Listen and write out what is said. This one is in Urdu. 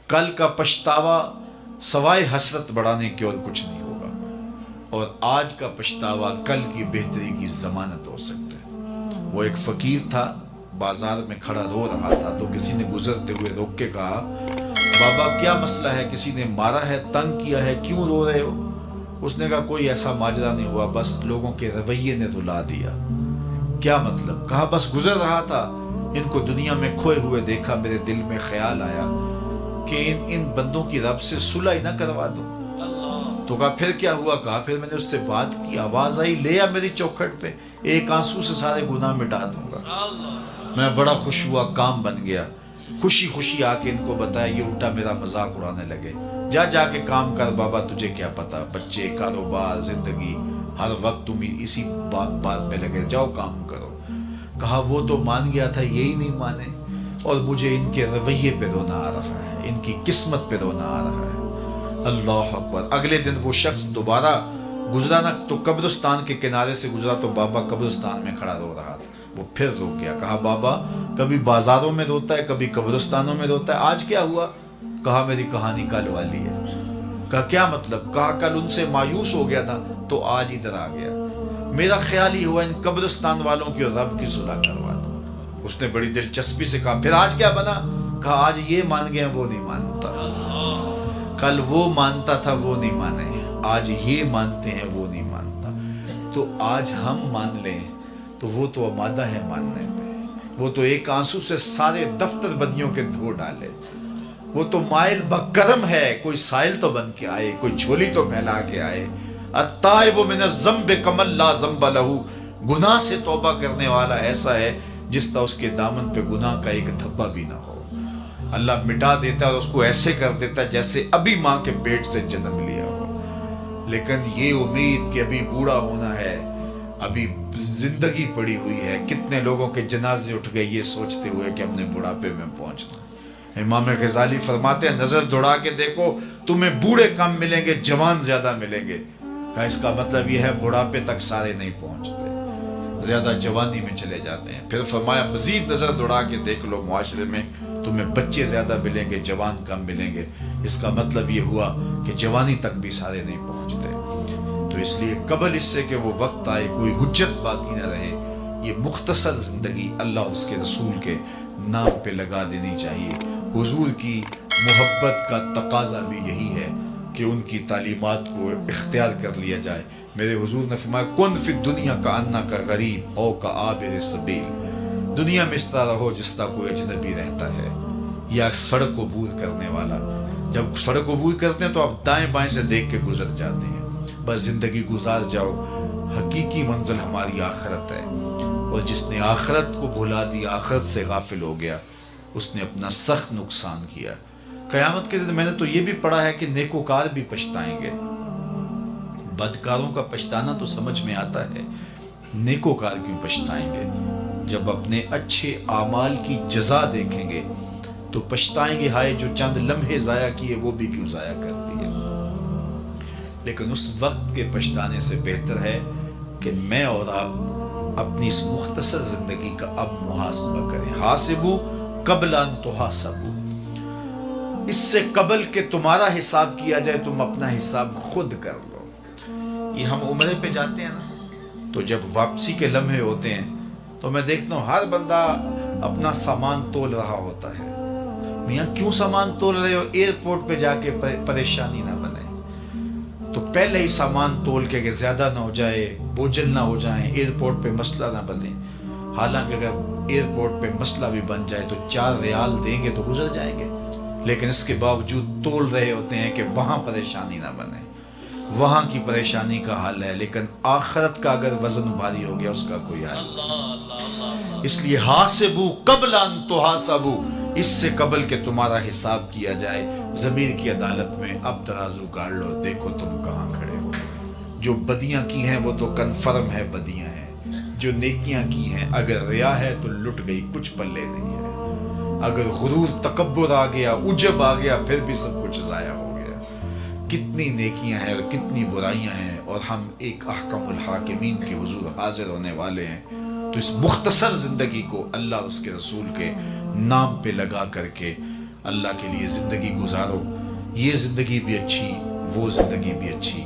کل کا پچھتاوا سوائے حسرت بڑھانے کے اور کچھ نہیں ہوگا، اور آج کا پچھتاوا کل کی بہتری کی ضمانت ہو سکتا ہے۔ وہ ایک فقیر تھا، بازار میں کھڑا رو رہا تھا، تو کسی نے گزرتے ہوئے روک کے کہا بابا کیا مسئلہ ہے، کسی نے مارا ہے، تنگ کیا ہے، کیوں رو رہے ہو؟ اس نے کہا کوئی ایسا ماجرا نہیں ہوا، بس لوگوں کے رویے نے رلا دیا۔ کیا مطلب؟ کہا بس گزر رہا تھا، ان کو دنیا میں کھوئے ہوئے دیکھا، میرے دل میں خیال آیا کہ ان بندوں کی رب سے صلح ہی نہ کروا دوں۔ تو کہا پھر کیا ہوا؟ کہا پھر میں نے اس سے بات کی، آواز آئی لے آ میری چوکھٹ پہ، ایک آنسو سے سارے گناہ مٹا دوں گا۔ میں بڑا خوش ہوا، کام بن گیا، خوشی خوشی آ کے ان کو بتایا، یہ الٹا میرا مذاق اڑانے لگے۔ جا کے کام کر بابا، تجھے کیا پتا، بچے، کاروبار، زندگی، ہر وقت تم اسی بات میں لگے، جاؤ کام کرو۔ کہا وہ تو مان گیا تھا، یہی نہیں مانے، اور مجھے ان کے رویے پہ رونا آ رہا ہے، ان کی قسمت پہ رونا آ رہا ہے۔ اللہ اکبر۔ اگلے دن وہ شخص دوبارہ گزرا نا، تو قبرستان کے کنارے سے گزرا تو بابا قبرستان میں کھڑا رو رہا تھا۔ وہ پھر رو گیا، کہا بابا کبھی بازاروں میں روتا ہے، کبھی قبرستانوں میں روتا ہے، آج کیا ہوا؟ کہا میری کہانی کل والی ہے۔ کہا کیا مطلب؟ کہا کل ان سے مایوس ہو گیا تھا تو آج ادھر آ گیا، میرا خیال ہی ہوا ان قبرستان والوں کی اور رب کی صلح کروا دوں۔ اس نے بڑی دلچسپی سے کہا پھر آج کیا بنا؟ کہا آج یہ مان گئے وہ نہیں مانتا، کل وہ مانتا تھا وہ نہیں مانے، آج یہ مانتے ہیں وہ نہیں مانتا۔ تو آج ہم مان لیں تو وہ تو آمادہ ہے ماننے میں، وہ تو ایک آنسو سے سارے دفتر بدیوں کے دھو ڈالے، وہ تو مائل بکرم ہے، کوئی سائل تو بن کے آئے، کوئی جھولی تو پھیلا کے آئے۔ التائب من الذنب کمن لا ذنب لہ، گناہ سے توبہ کرنے والا ایسا ہے جس طرح اس کے دامن پہ گناہ کا ایک دھبا بھی نہ ہو۔ اللہ مٹا دیتا ہے اور اس کو ایسے کر دیتا ہے جیسے ابھی ماں کے پیٹ سے جنم لیا ہو۔ لیکن یہ امید کہ ابھی بوڑھا ہونا ہے، ابھی زندگی پڑی ہوئی ہے، کتنے لوگوں کے جنازے اٹھ گئے یہ سوچتے ہوئے کہ ہم نے بڑھاپے میں پہنچنا۔ امام غزالی فرماتے ہیں نظر دوڑا کے دیکھو، تمہیں بوڑھے کم ملیں گے، جوان زیادہ ملیں گے۔ کہا اس کا مطلب یہ ہے بڑھاپے تک سارے نہیں پہنچتے، زیادہ جوانی میں چلے جاتے ہیں۔ پھر فرمایا مزید نظر دوڑا کے دیکھ لو، معاشرے میں تمہیں بچے زیادہ ملیں گے، جوان کم ملیں گے۔ اس کا مطلب یہ ہوا کہ جوانی تک بھی سارے نہیں پہنچتے۔ تو اس لیے قبل اس سے کہ وہ وقت آئے کوئی حجت باقی نہ رہے، یہ مختصر زندگی اللہ اور اس کے رسول کے نام پہ لگا دینی چاہیے۔ حضور کی محبت کا تقاضا بھی یہی ہے کہ ان کی تعلیمات کو اختیار کر لیا جائے۔ میرے حضور نے فرمایا کن فی الدنیا کأنک غریب او کعابر سبیل، دنیا میں اس طرح رہو جس طرح کوئی اجنبی رہتا ہے یا سڑک عبور کرنے والا۔ جب سڑک عبور کرتے ہیں تو آپ دائیں بائیں سے دیکھ کے گزر جاتے ہیں، بس زندگی گزار جاؤ، حقیقی منزل ہماری آخرت ہے، اور جس نے آخرت کو بھلا دیا، آخرت سے غافل ہو گیا، اس نے اپنا سخت نقصان کیا۔ قیامت کے دن میں نے تو یہ بھی پڑھا ہے کہ نیکوکار بھی پچھتائیں گے۔ بدکاروں کا پچھتانا تو سمجھ میں آتا ہے، نیکوکار کیوں پچھتائیں گے؟ جب اپنے اچھے اعمال کی جزا دیکھیں گے تو پچھتائیں گے، ہائے جو چند لمحے ضائع کیے وہ بھی کیوں ضائع کر دیے۔ لیکن اس وقت کے پچھتانے سے بہتر ہے کہ میں اور آپ اپنی اس مختصر زندگی کا اب محاسبہ کریں۔ حاسبوا قبل ان تحاسبوا، اس سے قبل کہ تمہارا حساب کیا جائے تم اپنا حساب خود کر لو۔ یہ ہم عمرے پہ جاتے ہیں نا، تو جب واپسی کے لمحے ہوتے ہیں تو میں دیکھتا ہوں ہر بندہ اپنا سامان تول رہا ہوتا ہے۔ میاں کیوں سامان تول رہے ہو؟ ایئرپورٹ پہ جا کے پریشانی نہ بنے، تو پہلے ہی سامان تول کے کہ زیادہ نہ ہو جائے، بوجھل نہ ہو جائیں، ایئرپورٹ پہ مسئلہ نہ بنے۔ حالانکہ اگر ایئرپورٹ پہ مسئلہ بھی بن جائے تو 4 ریال دیں گے تو گزر جائیں گے، لیکن اس کے باوجود تول رہے ہوتے ہیں کہ وہاں پریشانی نہ بنے، وہاں کی پریشانی کا حل ہے، لیکن آخرت کا اگر وزن بھاری ہو گیا اس کا کوئی حل نہیں۔ اس لیے حاسبوا قبل ان تحاسبوا، اس سے قبل کہ تمہارا حساب کیا جائے، ضمیر کی عدالت میں اب ترازو گاڑ لو، دیکھو تم کہاں کھڑے ہو۔ جو بدیاں کی ہیں وہ تو کنفرم ہے بدیاں ہیں، جو نیکیاں کی ہیں اگر ریا ہے تو لٹ گئی، کچھ پلے نہیں ہے۔ اگر غرور تکبر آ گیا، عجب آ گیا، پھر بھی سب کچھ ضائع ہو گیا۔ کتنی نیکیاں ہیں اور کتنی برائیاں ہیں، اور ہم ایک احکم الحاکمین کے حضور حاضر ہونے والے ہیں۔ تو اس مختصر زندگی کو اللہ اور اس کے رسول کے نام پہ لگا کر کے اللہ کے لیے زندگی گزارو، یہ زندگی بھی اچھی، وہ زندگی بھی اچھی،